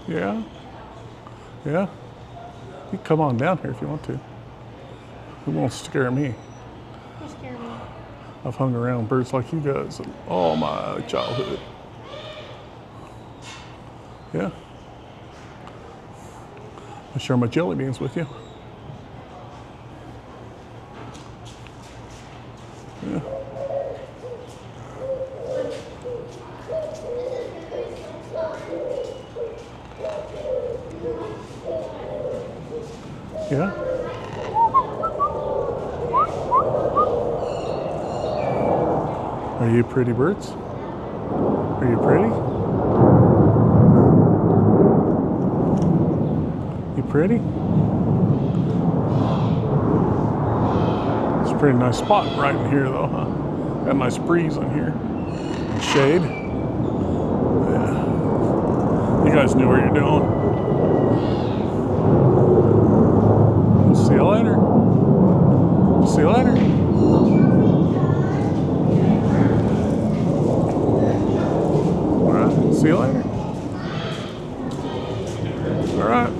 Yeah? Yeah? You can come on down here if you want to. It won't scare me. You scare me. I've hung around birds like you guys all my childhood. Yeah? I'll share my jelly beans with you. Yeah. Yeah? Are you pretty birds? Are you pretty? You pretty? It's a pretty nice spot right in here though, huh? Got a nice breeze in here. Shade. Yeah. You guys knew what you're doing. We'll see you later. See you later. All right. See you later. All right.